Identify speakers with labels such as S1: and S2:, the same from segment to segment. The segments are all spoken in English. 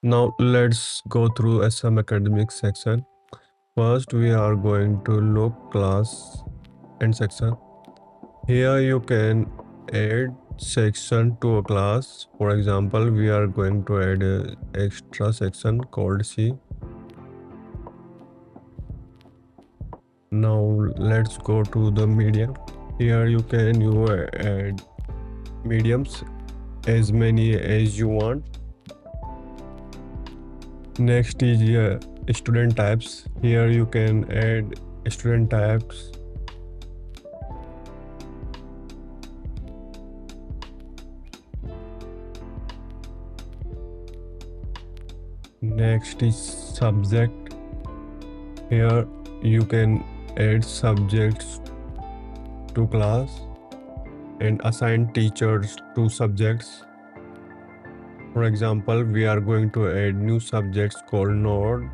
S1: Now let's go through some academic section. First, we are going to look class and section. Here you can add section to a class. For example, we are going to add an extra section called C. Now let's go to the medium. Here you can add mediums as many as you want. Next is student types. Here you can add student types. Next is subject. Here you can add subjects to class and assign teachers to subjects. For example, we are going to add new subjects called node.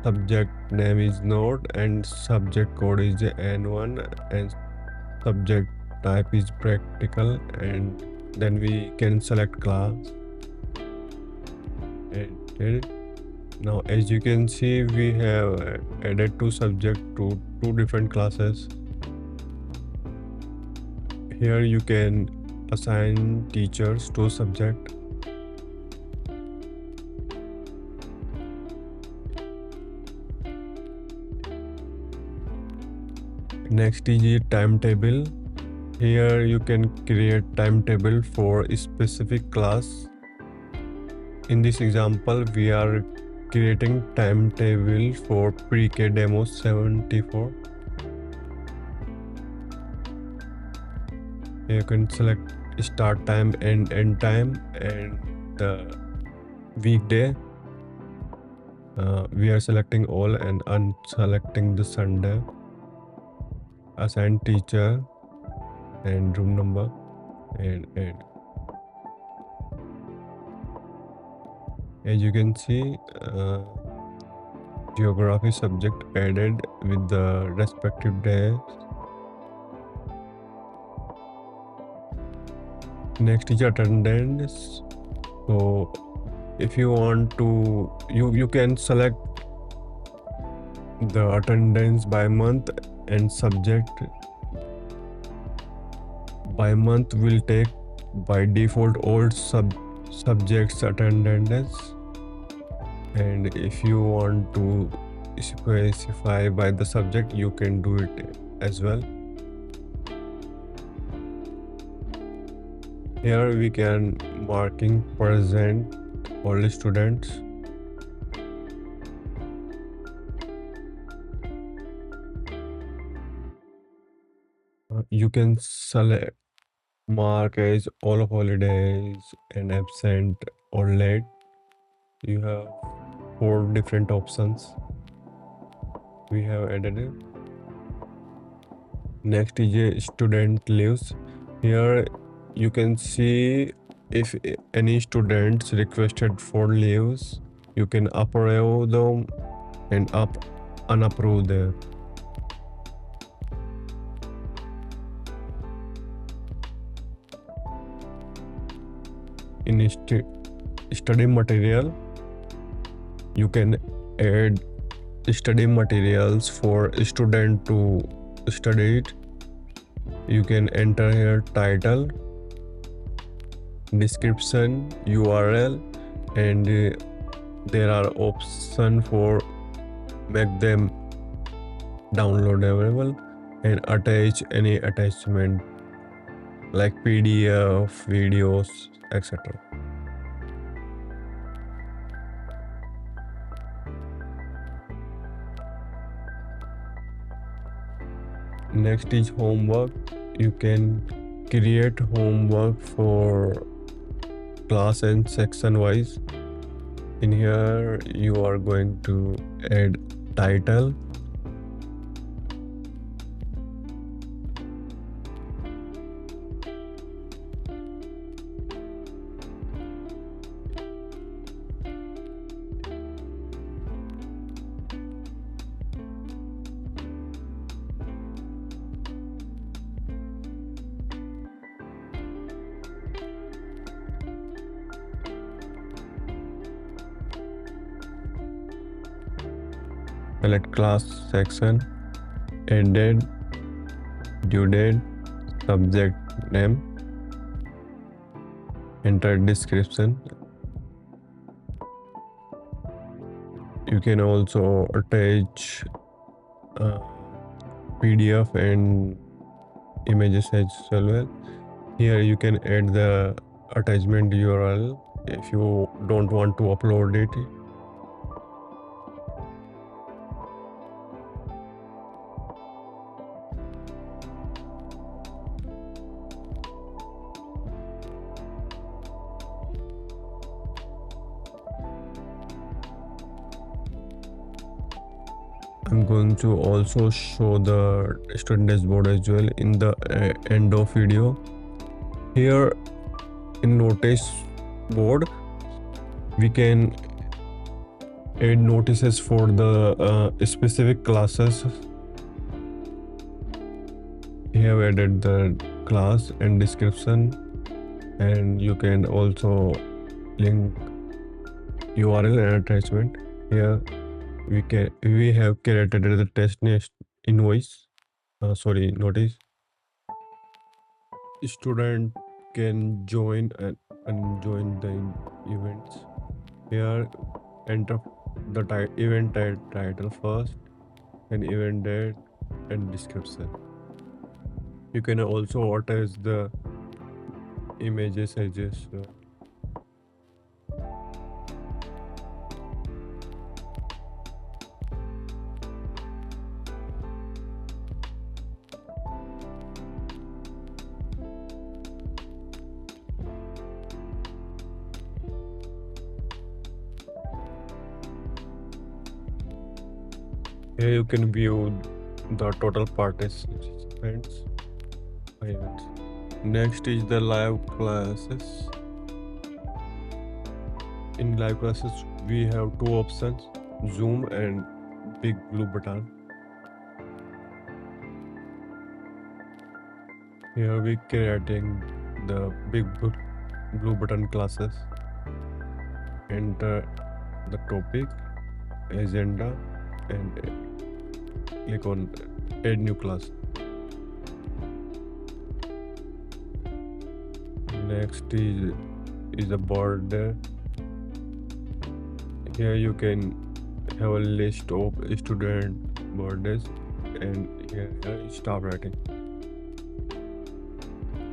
S1: Subject name is node and subject code is N1 and subject type is practical, and then we can select class. And now as you can see, we have added two subjects to two different classes. Here you can assign teachers to subject. Next is a timetable. Here you can create timetable for a specific class. In this example, we are creating timetable for pre-K demo 74. You can select start time and end time and the weekday. We are selecting all and unselecting the Sunday. Assign teacher and room number and add. As you can see, geography subject added with the respective days. Next is attendance. So if you want to, you can select the attendance by month, and subject by month will take by default all subjects attendance. And if you want to specify by the subject, you can do it as well. Here we can marking present all students. You can select mark as all of holidays and absent or late. You have 4 different options. We have added it. Next is a student leaves. Here you can see if any students requested for leaves, you can approve them and unapprove them. In study material, you can add study materials for a student to study it. You can enter here title, description, URL, and there are options for make them downloadable and attach any attachment like PDF, videos, etc. Next is homework. You can create homework for class and section wise. In here you are going to add title, Select class section, end date, due date, subject name, enter description. You can also attach PDF and images as well. Here you can add the attachment URL if you don't want to upload it. I'm going to also show the student dashboard as well in the end of video. Here in notice board, we can add notices for the specific classes. We have added the class and description, and you can also link URL and attachment. Here we have created the test invoice. Notice. Student can join and unjoin the events. Here enter the event title first, and event date and description. You can also attach the images I just Here you can view the total participants by events. Next is the live classes. In live classes, we have two options: Zoom and big blue button. Here we creating the big blue button classes. Enter the topic, agenda, and click on add new class. Next is a border. Here you can have a list of student birthdays, and here is staff rating.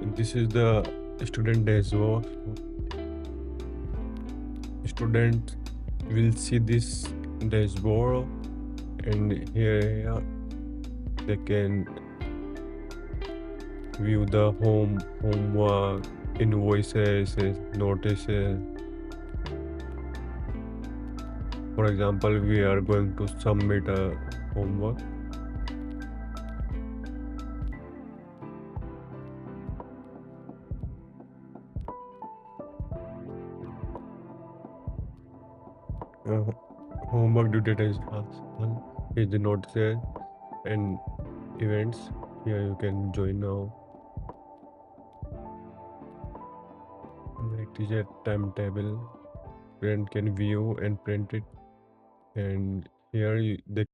S1: And this is the student dashboard. Students will see this dashboard, and here they can view the homework, invoices, notices. For example, we are going to submit a homework. Homework due date is the notices and events. Here you can join now. Next is a timetable. Parent can view and print it, and here they